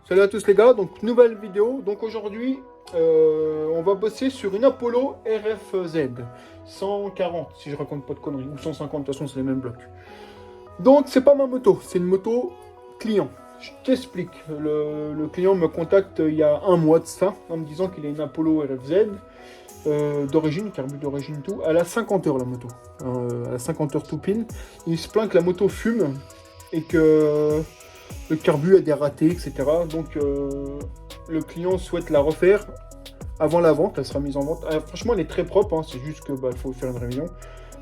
Salut à tous les gars, donc nouvelle vidéo. Donc aujourd'hui, on va bosser sur une Apollo RFZ 140, si je raconte pas de conneries, ou 150, de toute façon c'est les mêmes blocs. Donc c'est pas ma moto, c'est une moto client. Je t'explique, le client me contacte il y a un mois de ça, en me disant qu'il a une Apollo RFZ d'origine, carbu d'origine tout. Elle a 50 heures la moto, elle a 50 heures tout pile. Il se plaint que la moto fume et que le carbu a des ratés, etc. Donc le client souhaite la refaire avant la vente, elle sera mise en vente. Franchement, elle est très propre, hein, c'est juste que faut faire une révision.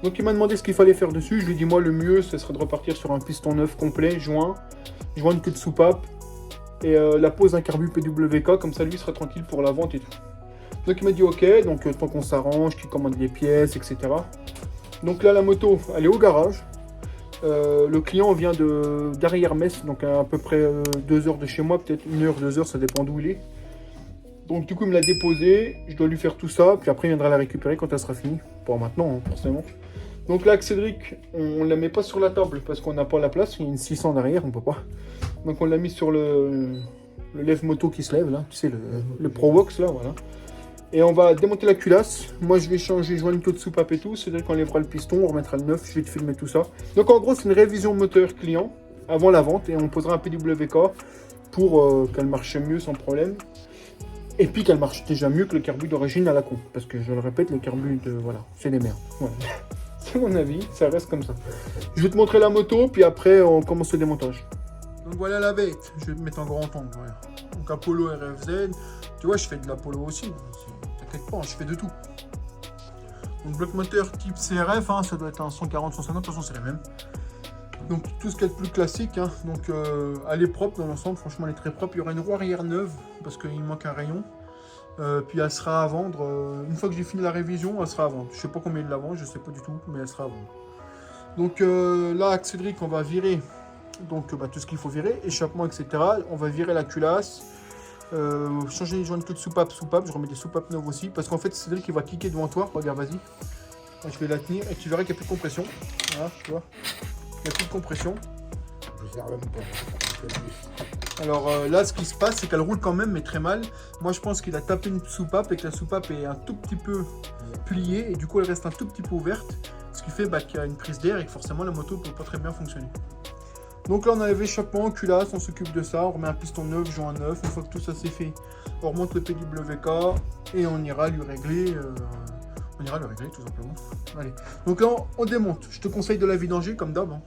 Donc il m'a demandé ce qu'il fallait faire dessus. Je lui ai dit, moi, le mieux, ce serait de repartir sur un piston neuf complet, joint de queue de soupape, et la pose d'un carbu PWK, comme ça, lui, sera tranquille pour la vente et tout. Donc il m'a dit, ok, donc tant qu'on s'arrange, qu'il commande des pièces, etc. Donc là, la moto, elle est au garage. Le client vient d'arrière Metz, donc à peu près 2 heures de chez moi, peut-être 1 heure, 2 heures, ça dépend d'où il est. Donc du coup il me l'a déposé, je dois lui faire tout ça, puis après il viendra la récupérer quand elle sera finie. Pas maintenant, hein, forcément. Donc là avec Cédric, on ne la met pas sur la table parce qu'on n'a pas la place, il y a une 600 derrière, on peut pas. Donc on l'a mis sur le lève-moto qui se lève là, tu sais, le Provox là, voilà. Et on va démonter la culasse. Moi, je vais changer joint de queue de soupape et tout. C'est-à-dire qu'on enlèvera le piston, on remettra le neuf. Je vais te filmer tout ça. Donc, en gros, c'est une révision moteur client avant la vente. Et on posera un PWK pour qu'elle marche mieux sans problème. Et puis qu'elle marche déjà mieux que le carbu d'origine à la con. Parce que, je le répète, le carbu de... Voilà, c'est des merdes. Voilà. C'est mon avis, ça reste comme ça. Je vais te montrer la moto, puis après, on commence le démontage. Donc, voilà la bête. Je vais te mettre en grand angle. Voilà. Donc, Apollo RFZ. Tu vois, je fais de l'Apollo aussi. T'inquiète pas, je fais de tout. Donc bloc moteur type CRF, hein, ça doit être un 140, 150, de toute façon c'est les mêmes. Donc tout ce qu'il y a de plus classique. Hein. Donc elle est propre dans l'ensemble, franchement elle est très propre. Il y aura une roue arrière neuve parce qu'il manque un rayon. Puis elle sera à vendre. Une fois que j'ai fini la révision, elle sera à vendre. Je sais pas combien il la vend, je sais pas du tout, mais elle sera à vendre. Donc là, avec Cédric, on va virer donc, tout ce qu'il faut virer, échappement, etc. On va virer la culasse. Changer les joints de queue de soupape, je remets des soupapes neuves aussi, parce qu'en fait Cédric il va cliquer devant toi, regarde, vas-y. Je vais la tenir et tu verras qu'il n'y a plus de compression. Voilà, tu vois. Il n'y a plus de compression. Je sers même pas. Alors là, ce qui se passe, c'est qu'elle roule quand même, mais très mal. Moi, je pense qu'il a tapé une soupape et que la soupape est un tout petit peu pliée et du coup, elle reste un tout petit peu ouverte. Ce qui fait qu'il y a une prise d'air et que forcément, la moto ne peut pas très bien fonctionner. Donc là, on enlève l'échappement, culasse, on s'occupe de ça. On remet un piston neuf, joint neuf. Une fois que tout ça c'est fait, on remonte le PWK et on ira lui régler. Tout simplement. Allez. Donc là, on démonte. Je te conseille de la vidanger comme d'hab. Hein.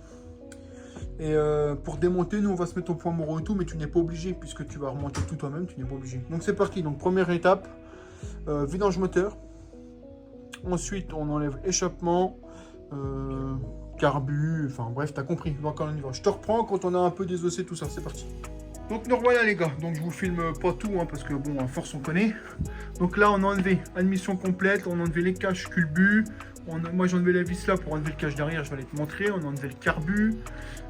Et pour démonter, nous on va se mettre au point mort et tout, mais tu n'es pas obligé puisque tu vas remonter tout toi-même, tu n'es pas obligé. Donc c'est parti. Donc première étape, vidange moteur. Ensuite, on enlève échappement, carbu, enfin bref, t'as compris. Donc on y va. Je te reprends quand on a un peu désossé tout ça. C'est parti. Donc nous revoilà les gars. Donc je vous filme pas tout hein, parce que bon, à force on connaît. Donc là on a enlevé admission complète, on a enlevé les caches culbut. Moi j'ai enlevé la vis là pour enlever le cache derrière, je vais aller te montrer. On a enlevé le carbu,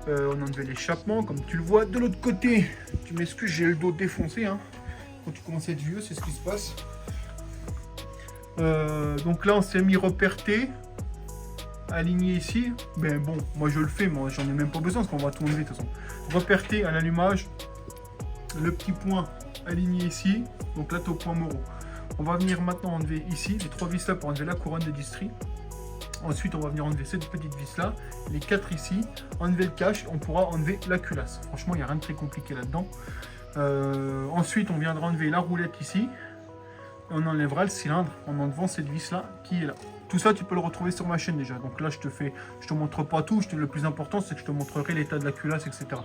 on a enlevé l'échappement comme tu le vois. De l'autre côté, tu m'excuses, j'ai le dos défoncé. Hein. Quand tu commences à être vieux, c'est ce qui se passe. Donc là on s'est mis repère T, aligné ici. Ben bon, moi je le fais, moi j'en ai même pas besoin parce qu'on va tout enlever de toute façon. Repère T à l'allumage. Le petit point aligné ici, donc là tu es au point Moreau. On va venir maintenant enlever ici les 3 vis là pour enlever la couronne de distri. Ensuite on va venir enlever cette petite vis là, les 4 ici, enlever le cache, on pourra enlever la culasse. Franchement il n'y a rien de très compliqué là-dedans. Ensuite on viendra enlever la roulette ici, on enlèvera le cylindre en enlevant cette vis là qui est là. Tout ça tu peux le retrouver sur ma chaîne déjà, donc là je te montre pas tout, le plus important c'est que je te montrerai l'état de la culasse, etc.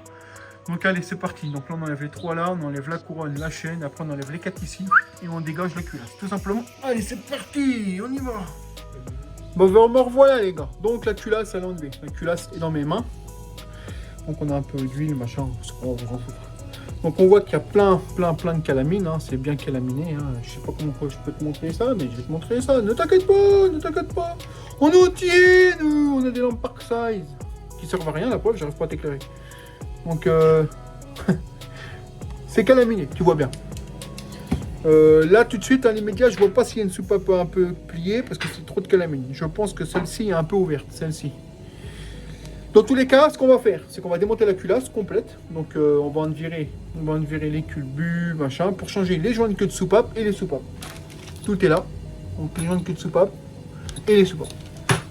Donc allez, c'est parti. Donc là, on enlève les 3 là, on enlève la couronne, la chaîne, après on enlève les 4 ici et on dégage la culasse. Tout simplement. Allez, c'est parti, on y va. Bon, me revoilà les gars. Donc la culasse, elle est enlevée. La culasse est dans mes mains. Donc on a un peu d'huile, machin, on s'en fout. Donc on voit qu'il y a plein de calamine. Hein. C'est bien calaminé. Hein. Je sais pas comment je peux te montrer ça, mais je vais te montrer ça. Ne t'inquiète pas. On est entier, nous. On a des lampes Park Size qui servent à rien, la preuve, j'arrive pas à t'éclairer. Donc, c'est calaminé, tu vois bien. Là, tout de suite, à l'immédiat, je vois pas s'il y a une soupape un peu pliée parce que c'est trop de calamine. Je pense que celle-ci est un peu ouverte, celle-ci. Dans tous les cas, ce qu'on va faire, c'est qu'on va démonter la culasse complète. Donc on va en virer les culbus, machin, pour changer les joints de queue de soupape et les soupapes. Tout est là. Donc les joints de queue de soupape et les soupapes.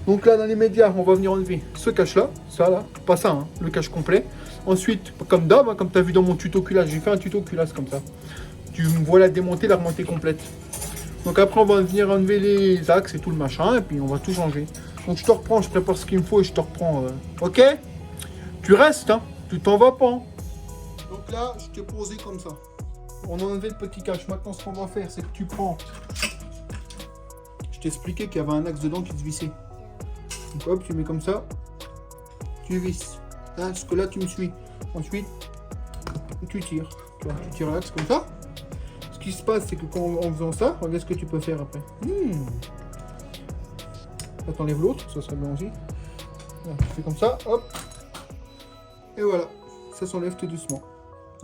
Donc là, dans les médias, on va venir enlever ce cache-là, ça là, pas ça, hein, le cache complet. Ensuite, comme d'hab, hein, comme tu as vu dans mon tuto culasse, j'ai fait un tuto culasse comme ça. Tu me vois la démonter, la remonter complète. Donc après, on va venir enlever les axes et tout le machin, et puis on va tout changer. Donc je te reprends, je prépare ce qu'il me faut et je te reprends. Ok? Tu restes, hein? Tu t'en vas pas. Hein. Donc là, je t'ai posé comme ça. On a enlevé le petit cache. Maintenant, ce qu'on va faire, c'est que tu prends. Je t'ai expliqué qu'il y avait un axe dedans qui se vissait. Donc hop, tu mets comme ça. Tu visses. Là, parce que là, tu me suis. Ensuite, tu tires. Tu tires l'axe comme ça. Ce qui se passe, c'est que en faisant ça, regarde ce que tu peux faire après. Là, t'enlèves l'autre, ça serait bien aussi. Là, tu fais comme ça, hop. Et voilà, ça s'enlève tout doucement.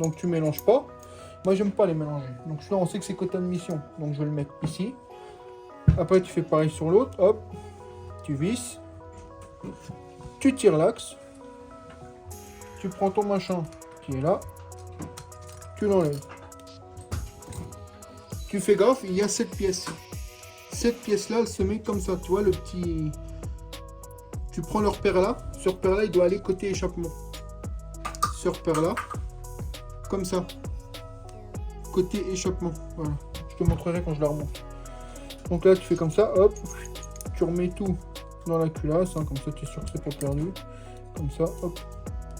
Donc tu mélanges pas. Moi, j'aime pas les mélanger. Donc là, on sait que c'est quota de mission. Donc je vais le mettre ici. Après, tu fais pareil sur l'autre, hop. Tu visses. Tu tires l'axe. Tu prends ton machin qui est là. Tu l'enlèves. Tu fais gaffe, il y a cette pièce. Cette pièce-là, elle se met comme ça. Tu vois, le petit... Tu prends le repère là. Ce repère-là, il doit aller côté échappement. Ce repère-là, comme ça. Côté échappement. Voilà. Je te montrerai quand je la remonte. Donc là, tu fais comme ça, hop. Tu remets tout dans la culasse. Hein, comme ça, tu es sûr que c'est pas perdu. Comme ça, hop.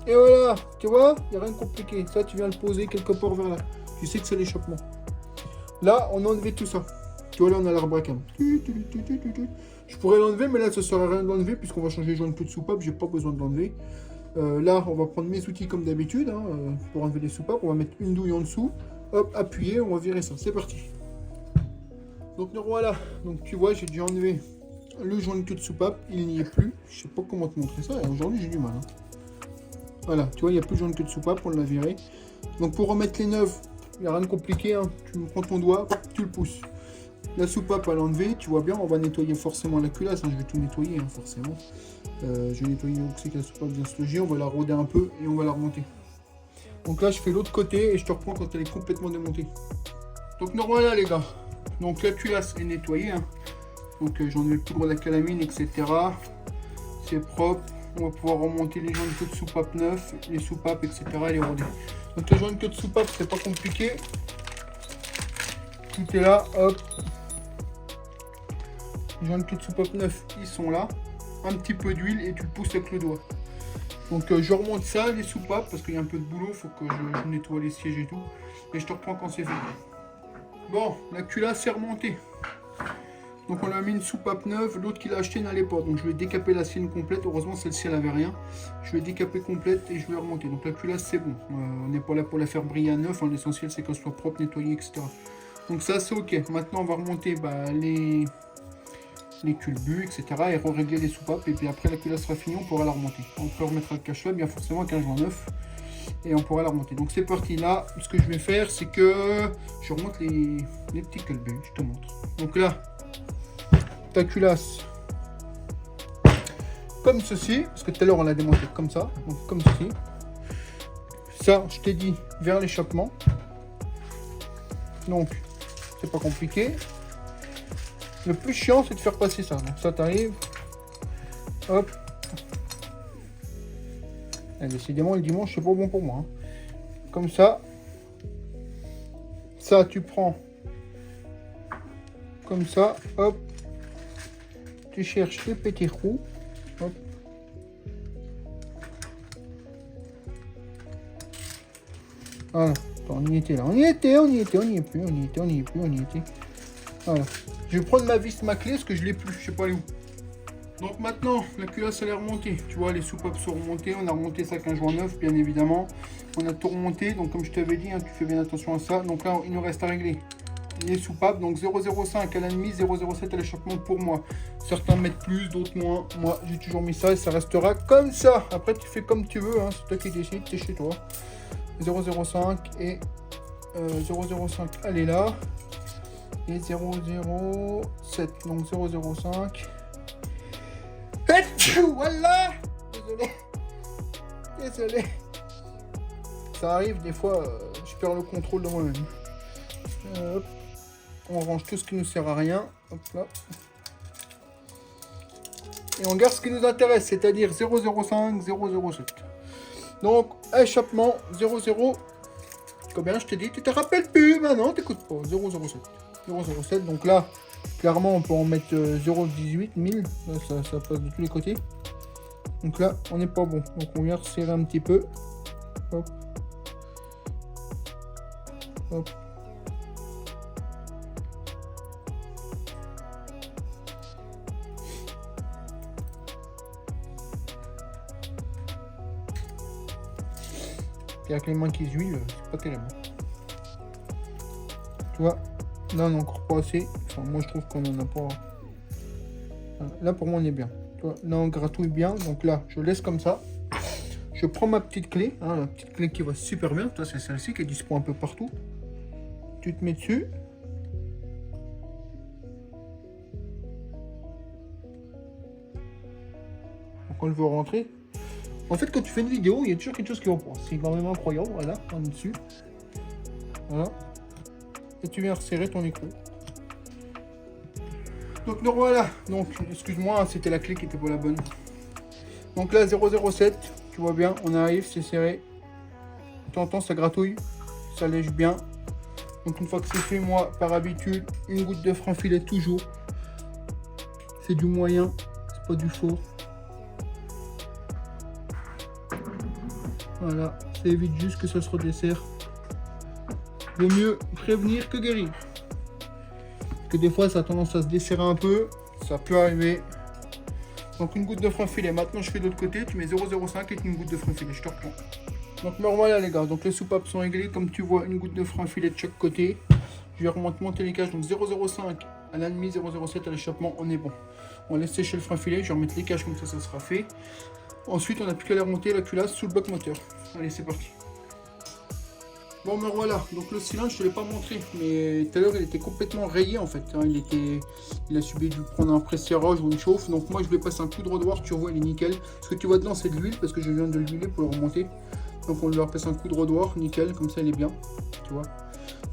Et voilà, tu vois, il n'y a rien de compliqué. Ça, tu viens le poser quelque part vers là. Tu sais que c'est l'échappement. Là, on a enlevé tout ça. Tu vois, là, on a l'arbre à cam. Je pourrais l'enlever, mais là, ça ne sert à rien de l'enlever puisqu'on va changer les joints de queue de soupape. J'ai pas besoin de l'enlever. Là, on va prendre mes outils comme d'habitude hein, pour enlever les soupapes. On va mettre une douille en dessous. Hop, appuyer, on va virer ça. C'est parti. Donc, nous voilà. Donc, tu vois, j'ai dû enlever le joint de queue de soupape. Il n'y est plus. Je sais pas comment te montrer ça. Aujourd'hui, j'ai du mal. Hein. Voilà, tu vois, il n'y a plus de joint de queue de soupape. On l'a viré. Donc, pour remettre les neuves, il n'y a rien de compliqué. Hein. Tu prends ton doigt, tu le pousses. La soupape à l'enlever, tu vois bien, on va nettoyer forcément la culasse, hein, je vais tout nettoyer, hein, forcément. Je vais nettoyer où c'est que la soupape vient se loger, on va la rôder un peu et on va la remonter. Donc là, je fais l'autre côté et je te reprends quand elle est complètement démontée. Donc nous voilà les gars. Donc la culasse est nettoyée. Hein. Donc j'en ai le poudre de la calamine, etc. C'est propre. On va pouvoir remonter les joints de queue de soupape neufs, les soupapes, etc. et les rôder. Donc les joints de queue de soupape, c'est pas compliqué. Tout est là, hop. Les joints de queue de soupape neufs, ils sont là. Un petit peu d'huile et tu le pousses avec le doigt. Donc je remonte ça, les soupapes, parce qu'il y a un peu de boulot, il faut que je nettoie les sièges et tout. Et je te reprends quand c'est fait. Bon, la culasse est remontée. Donc on a mis une soupape neuve, l'autre qu'il a acheté n'allait pas. Donc je vais décaper la sienne complète, heureusement celle-ci elle avait rien. Je vais décaper complète et je vais remonter. Donc la culasse c'est bon, on n'est pas là pour la faire briller à neuf, hein. L'essentiel c'est qu'elle soit propre, nettoyée, etc. Donc ça c'est ok. Maintenant on va remonter les culbus, etc. et régler les soupapes. Et puis après la culasse sera finie, on pourra la remonter. On peut remettre le cache-là, bien forcément avec un joint neuf. Et on pourra la remonter. Donc c'est parti. Là, ce que je vais faire, c'est que je remonte les petits culbus. Je te montre. Donc là, ta culasse comme ceci. Parce que tout à l'heure, on l'a démonté comme ça. Donc comme ceci. Ça, je t'ai dit, vers l'échappement. Donc, c'est pas compliqué. Le plus chiant, c'est de faire passer ça. Donc ça, t'arrive. Hop. Et décidément, le dimanche, c'est pas bon pour moi. Hein. Comme ça. Ça, tu prends. Comme ça. Hop. Tu cherches les petits trous. Hop. Voilà. On y était là. On y était, on y était, on y est plus. On y était, on y est plus, on y était. Voilà. Je vais prendre ma vis, ma clé, parce que je l'ai plus. Je sais pas aller où. Donc maintenant, la culasse elle est remontée. Tu vois, les soupapes sont remontées. On a remonté ça avec un joint neuf, bien évidemment. On a tout remonté. Donc comme je t'avais dit, hein, tu fais bien attention à ça. Donc là, il nous reste à régler les soupapes. Donc 0,05 à l'ennemi, 0,07 à l'échappement pour moi. Certains mettent plus, d'autres moins. Moi, j'ai toujours mis ça et ça restera comme ça. Après, tu fais comme tu veux. Hein. C'est toi qui décides, t'es chez toi. 0,05 et 0,05, elle est là. Et 0,07. Donc 0,05. Voilà. Désolé. Désolé. Ça arrive, des fois, je perds le contrôle de moi-même. Hop. On range tout ce qui nous sert à rien. Hop là. Et on garde ce qui nous intéresse, c'est-à-dire 005, 007. Donc, échappement 00. Combien je t'ai dit? Tu te rappelles plus? Maintenant, t'écoutes pas. 007. 007. Donc là, clairement, on peut en mettre 0,18, 1000. Là, ça passe de tous les côtés. Donc là, on n'est pas bon. Donc on vient resserrer un petit peu. Hop. Hop. Et avec les mains qui huilent, c'est pas terrible. Tu vois, là on n'a encore pas assez. Enfin, moi je trouve qu'on en a pas. Voilà. Là pour moi on est bien. Tu vois, là on gratouille bien. Donc là, je laisse comme ça. Je prends ma petite clé, hein, la petite clé qui va super bien. Toi, c'est celle-ci qui est dispo un peu partout. Tu te mets dessus. Donc on le veut rentrer. En fait, quand tu fais une vidéo, il y a toujours quelque chose qui va pas. C'est quand même incroyable. Voilà, on est dessus. Voilà. Et tu viens resserrer ton écrou. Donc nous voilà. Donc, excuse-moi, c'était la clé qui était pas la bonne. Donc là, 007. Tu vois bien, on arrive, c'est serré. Tu entends, ça gratouille. Ça lèche bien. Donc une fois que c'est fait, moi, par habitude, une goutte de frein filet toujours. C'est du moyen. C'est pas du fort. Voilà, ça évite juste que ça se redessert. Vaut mieux prévenir que guérir. Parce que des fois, ça a tendance à se desserrer un peu. Ça peut arriver. Donc une goutte de frein filet. Maintenant, je fais de l'autre côté. Tu mets 0,05 et une goutte de frein filet. Je te reprends. Donc me voilà les gars. Donc les soupapes sont réglées. Comme tu vois, une goutte de frein filet de chaque côté. Je vais remonter les cages. Donc 0,05 à l'ennemi, 0,07 à l'échappement. On est bon. On laisse sécher le frein filet. Je vais remettre les cages comme ça sera fait. Ensuite, on n'a plus qu'à les remonter la culasse sous le bloc moteur. Allez, c'est parti. Bon, me voilà. Donc le cylindre, je ne te l'ai pas montré, mais tout à l'heure, il était complètement rayé en fait. Hein. Il a subi de prendre un pressérage ou une chauffe. Donc moi, je vais passer un coup de rodoir. Tu vois, il est nickel. Ce que tu vois dedans, c'est de l'huile parce que je viens de l'huiler pour le remonter. Donc on lui repasse un coup de rodoir, nickel. Comme ça, il est bien. Tu vois.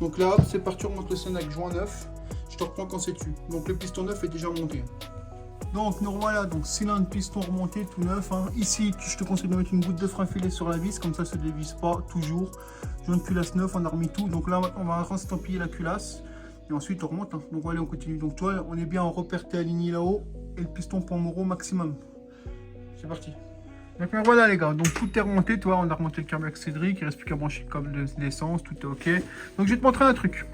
Donc là, c'est parti. On remonte le cylindre avec joint neuf. Je te reprends quand c'est dessus. Donc le piston neuf est déjà monté. Donc nous voilà, donc cylindre, piston remonté, tout neuf. Hein. Ici, je te conseille de mettre une goutte de frein filet sur la vis, comme ça ne se dévisse pas, toujours. Joint de culasse neuf, on a remis tout. Donc là, on va restampiller la culasse. Et ensuite, on remonte. Hein. Donc voilà, on continue. Donc toi, on est bien en repère T aligné là-haut. Et le piston Pain-Morot maximum. C'est parti. Donc voilà les gars, donc tout est remonté. Toi, on a remonté le câble avec Cédric. Il ne reste plus qu'à brancher le câble d'essence, tout est ok. Donc je vais te montrer un truc.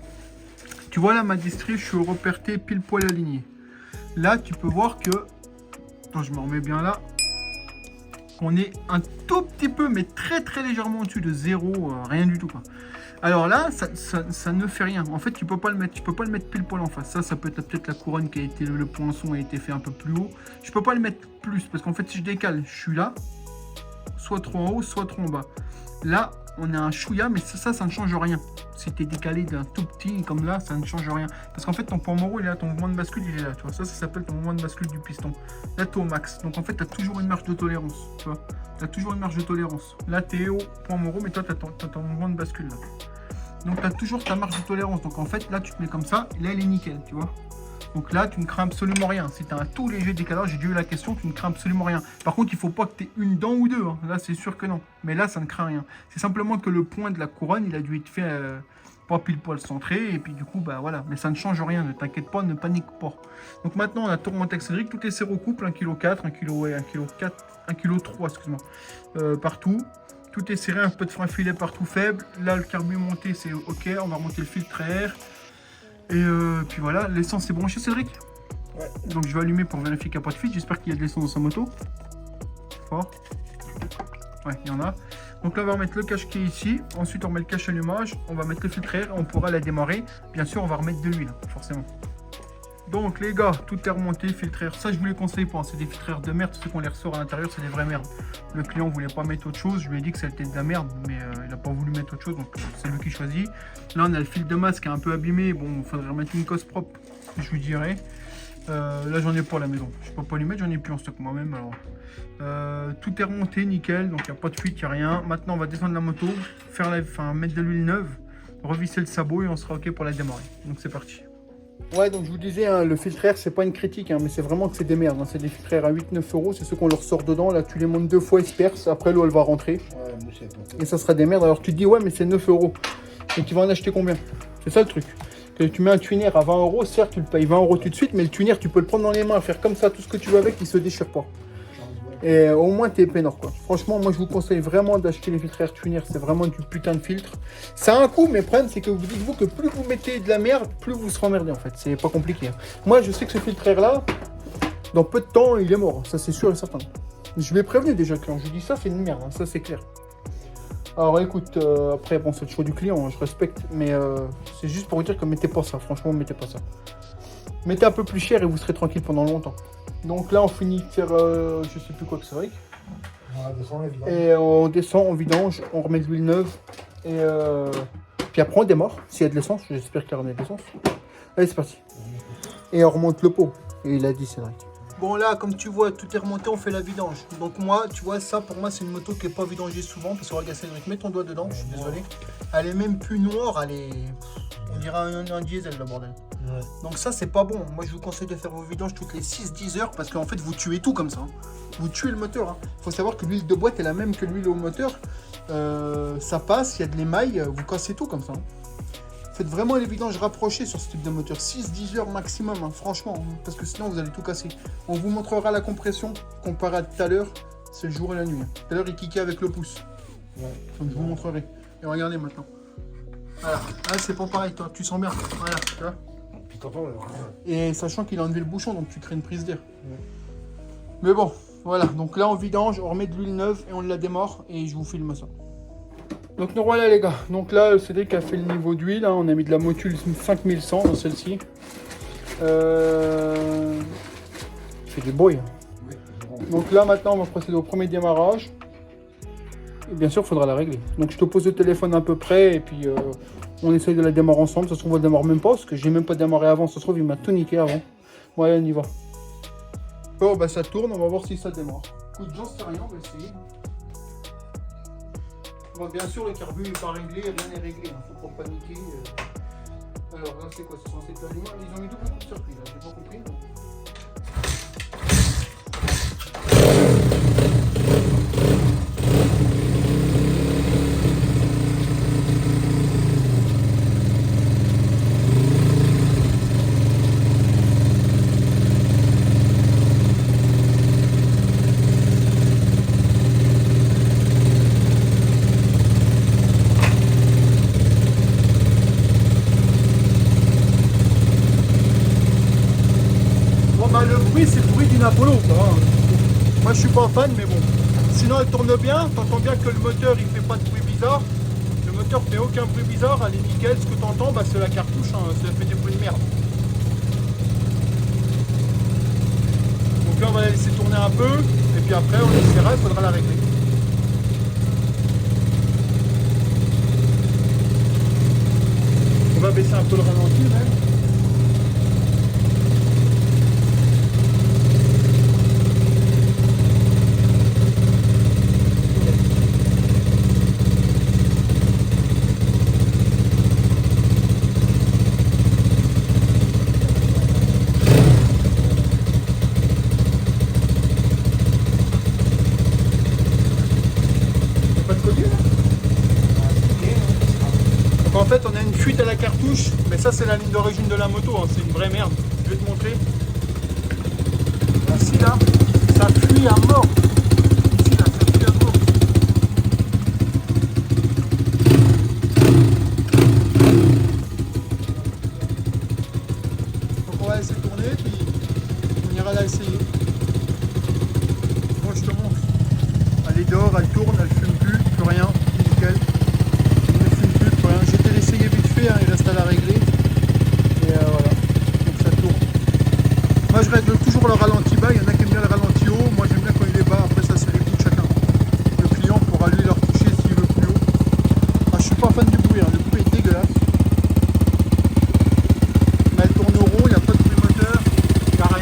Tu vois là, ma distri, je suis au repère T pile poil aligné. Là, tu peux voir que, attends, je me remets bien là, qu'on est un tout petit peu, mais très très légèrement au-dessus de 0, rien du tout quoi. Alors là, ça ne fait rien. En fait, tu peux pas le mettre pile poil en face. Ça peut être peut-être la couronne qui a été, le poinçon a été fait un peu plus haut. Je peux pas le mettre plus parce qu'en fait, si je décale, je suis là, soit trop en haut, soit trop en bas. Là, on a un chouïa, mais ça ne change rien. Si tu es décalé d'un tout petit comme là, ça ne change rien. Parce qu'en fait, ton Pain-Morot, il est là, ton mouvement de bascule, il est là. Tu vois, ça s'appelle ton mouvement de bascule du piston. Là, tu es au max. Donc en fait, tu as toujours une marge de tolérance. Tu vois, tu as toujours une marge de tolérance. Là, tu es au Pain-Morot, mais toi, tu as ton mouvement de bascule là. Donc tu as toujours ta marge de tolérance. Donc en fait, là, tu te mets comme ça. Et là, il est nickel, tu vois. Donc là, tu ne crains absolument rien. Si tu as un tout léger décalage, j'ai dû eu la question, tu ne crains absolument rien. Par contre, il ne faut pas que tu aies une dent ou deux. Hein. Là, c'est sûr que non. Mais là, ça ne craint rien. C'est simplement que le point de la couronne, il a dû être fait pas pile poil centré. Et puis du coup, bah voilà. Mais ça ne change rien. Ne t'inquiète pas, ne panique pas. Donc maintenant, on a tout remonté avec Cédric. Tout est sérocouple, 1,4 kg, 1,4 kg, 1,3 kg, excuse-moi. Partout. Tout est serré, un peu de frein filet partout faible. Là, le carbu monté, c'est ok. On va remonter le filtre à air. Et puis voilà, l'essence est branchée, Cédric. Ouais. Donc je vais allumer pour vérifier qu'il n'y a pas de fuite. J'espère qu'il y a de l'essence dans sa moto. Fort. Ouais, il y en a. Donc là, on va remettre le cache qui est ici. Ensuite, on remet le cache allumage. On va mettre le filtre à air. On pourra la démarrer. Bien sûr, on va remettre de l'huile, forcément. Donc les gars, tout est remonté, filtre à air. Ça, je vous les conseille pas. C'est des filtres à air de merde. Ceux qu'on les ressort à l'intérieur, c'est des vraies merdes. Le client voulait pas mettre autre chose. Je lui ai dit que c'était de la merde, mais il n'a pas voulu mettre autre chose. Donc c'est lui qui choisit. Là, on a le fil de masse qui est un peu abîmé. Bon, il faudrait remettre une cosse propre, je lui dirais. Là j'en ai pas à la maison, je peux pas les mettre, j'en ai plus en stock moi-même. Alors tout est remonté nickel, donc il n'y a pas de fuite, il n'y a rien. Maintenant on va descendre la moto, mettre de l'huile neuve, revisser le sabot et on sera ok pour la démarrer. Donc c'est parti. Ouais, donc je vous disais, hein, le filtre air c'est pas une critique, hein, mais c'est vraiment que c'est des merdes, hein. C'est des filtres air à 8-9 euros, c'est ceux qu'on leur sort dedans. Là tu les montes 2 fois, ils se percent, après l'eau elle va rentrer. Ouais, mais c'est pas Et ça sera des merdes. Alors tu te dis ouais mais c'est 9 euros. Et tu vas en acheter combien? C'est ça le truc. Que tu mets un tuner à 20 euros, certes tu le payes 20 euros tout de suite, mais le tuner tu peux le prendre dans les mains, faire comme ça tout ce que tu veux avec, il se déchire pas. Et au moins t'es peinard quoi. Franchement moi je vous conseille vraiment d'acheter les filtres air tuner, c'est vraiment du putain de filtre. Ça a un coût, mais le problème c'est que vous dites-vous que plus vous mettez de la merde, plus vous serez emmerdé en fait. C'est pas compliqué. Hein. Moi je sais que ce filtre air là, dans peu de temps il est mort, ça c'est sûr et certain. Je l'ai prévenu déjà quand je dis ça c'est une merde, hein. Ça c'est clair. Alors écoute, après bon c'est le choix du client, hein, je respecte, mais c'est juste pour vous dire que mettez pas ça, franchement mettez pas ça. Mettez un peu plus cher et vous serez tranquille pendant longtemps. Donc là on finit de faire, je sais plus quoi que c'est vrai. Et on descend, on vidange, on remet de l'huile neuve, et puis après on démarre, s'il y a de l'essence, j'espère qu'il y aura de l'essence. Allez c'est parti. Et on remonte le pot, et il a dit Cédric. Bon là, comme tu vois, tout est remonté, on fait la vidange. Donc moi, tu vois, ça pour moi, c'est une moto qui n'est pas vidangée souvent. Parce que regarde Cédric, mets ton doigt dedans, je suis désolé. Elle est même plus noire, elle est... On dirait un diesel, le bordel. Ouais. Donc ça, c'est pas bon. Moi, je vous conseille de faire vos vidanges toutes les 6-10 heures. Parce qu'en fait, vous tuez tout comme ça. Hein. Vous tuez le moteur. Hein. Faut savoir que l'huile de boîte est la même que l'huile au moteur. Ça passe, il y a de l'émail, vous cassez tout comme ça. Hein. Faites vraiment les vidanges rapprochées sur ce type de moteur, 6-10 heures maximum, hein, franchement, parce que sinon vous allez tout casser. On vous montrera la compression comparée à tout à l'heure, c'est le jour et la nuit. Tout à l'heure il kickait avec le pouce, ouais. Donc je vous montrerai. Et regardez maintenant. Voilà, là c'est pas pareil, toi, tu sens bien, voilà, tu vois. Et sachant qu'il a enlevé le bouchon, donc tu crées une prise d'air. Ouais. Mais bon, voilà, donc là on vidange, on remet de l'huile neuve et on la démarre et je vous filme ça. Donc nous voilà les gars, donc là Cédric a fait le niveau d'huile, hein. On a mis de la Motul 5100 dans celle-ci. Il fait du bruit. Hein. Donc là maintenant on va procéder au premier démarrage. Et bien sûr il faudra la régler. Donc je te pose le téléphone à peu près et puis on essaye de la démarrer ensemble. Ça se trouve on ne démarre même pas parce que j'ai même pas démarré avant, ça se trouve il m'a tout niqué avant. Ouais on y va. Bon bah ça tourne, on va voir si ça démarre. Écoute j'en sais rien, on va essayer. Bon, bien sûr, le carbu n'est pas réglé, rien n'est réglé, hein. Faut pas paniquer. Alors là, c'est quoi? C'est censé être allumé. Ils ont mis double coup de circuit, là, j'ai pas compris. Donc... C'est le bruit d'une Apollo quoi. Moi je suis pas fan mais bon. Sinon elle tourne bien, t'entends bien que le moteur il fait pas de bruit bizarre. Le moteur fait aucun bruit bizarre, elle est nickel. Ce que t'entends bah, c'est la cartouche, hein. Ça fait des bruits de merde. Donc là on va la laisser tourner un peu et puis après on essaiera, il faudra la régler. On va baisser un peu le ralenti même. En fait on a une fuite à la cartouche, mais ça c'est la ligne d'origine de la moto, hein. C'est une vraie merde. Je vais te montrer. Ici là, ça fuit à mort. Ici là, ça fuit à mort. Donc on va laisser tourner, puis on ira la essayer. Moi je te montre. Elle est dehors, elle tourne, elle fume plus rien, nickel. J'étais l'essayer vite fait, hein, il reste à la régler. Et voilà, donc ça tourne. Moi je règle toujours le ralenti bas, il y en a qui aiment bien le ralenti haut, moi j'aime bien quand il est bas, après ça c'est les goûts de chacun. Le client pourra lui leur toucher s'il veut plus haut. Ah, je suis pas fan du bruit, hein, le bruit est dégueulasse. Mais elle tourne au rond, il n'y a pas de bruit moteur, il n'y a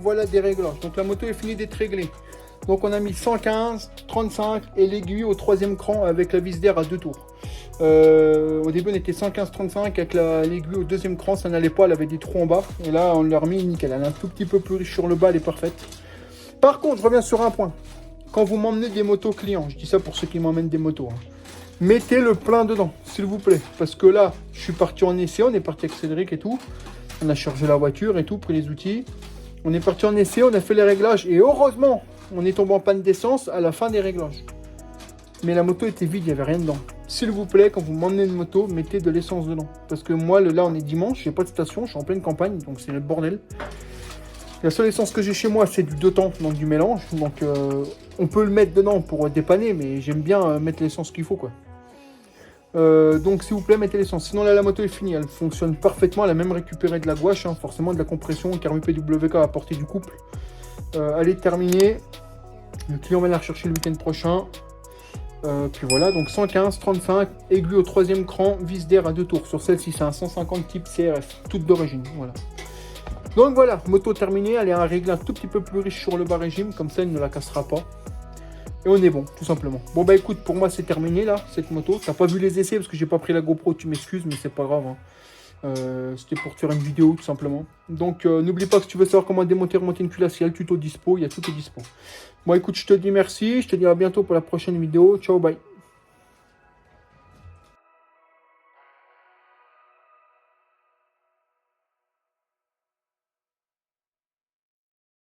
voilà des réglages. Donc la moto est finie d'être réglée. Donc on a mis 115, 35 et l'aiguille au 3e cran avec la vis d'air à 2 tours. Au début on était 115, 35 avec l'aiguille au 2e cran, ça n'allait pas, elle avait des trous en bas. Et là on l'a remis nickel, elle est un tout petit peu plus riche sur le bas, elle est parfaite. Par contre, je reviens sur un point. Quand vous m'emmenez des motos clients, je dis ça pour ceux qui m'emmènent des motos, hein, mettez le plein dedans, s'il vous plaît. Parce que là, je suis parti en essai, on est parti avec Cédric et tout. On a chargé la voiture et tout, pris les outils. On est parti en essai, on a fait les réglages. Et heureusement, on est tombé en panne d'essence à la fin des réglages. Mais la moto était vide, il n'y avait rien dedans. S'il vous plaît, quand vous m'emmenez une moto, mettez de l'essence dedans. Parce que moi, là, on est dimanche, j'ai pas de station, je suis en pleine campagne, donc c'est le bordel. La seule essence que j'ai chez moi, c'est du 2 temps, donc du mélange. Donc on peut le mettre dedans pour dépanner, mais j'aime bien mettre l'essence qu'il faut, quoi. Donc s'il vous plaît, mettez l'essence. Sinon là, la moto est finie, elle fonctionne parfaitement. Elle a même récupéré de la gouache, hein, forcément de la compression. Carmu PWK à portée du couple. Elle est terminée. Le client va la rechercher le week-end prochain. Puis voilà, donc 115, 35, aiguille au 3e cran, vis d'air à 2 tours. Sur celle-ci, c'est un 150 type CRF, toute d'origine. Voilà. Donc voilà, moto terminée, elle est à régler un tout petit peu plus riche sur le bas régime, comme ça elle ne la cassera pas. Et on est bon, tout simplement. Bon bah écoute, pour moi c'est terminé là, cette moto. T'as pas vu les essais parce que j'ai pas pris la GoPro, tu m'excuses, mais c'est pas grave. Hein. C'était pour te faire une vidéo tout simplement. Donc n'oublie pas que si tu veux savoir comment démonter et remonter une culasse, il y a le tuto dispo, il y a tout est dispo. Bon écoute, je te dis merci, je te dis à bientôt pour la prochaine vidéo. Ciao, bye.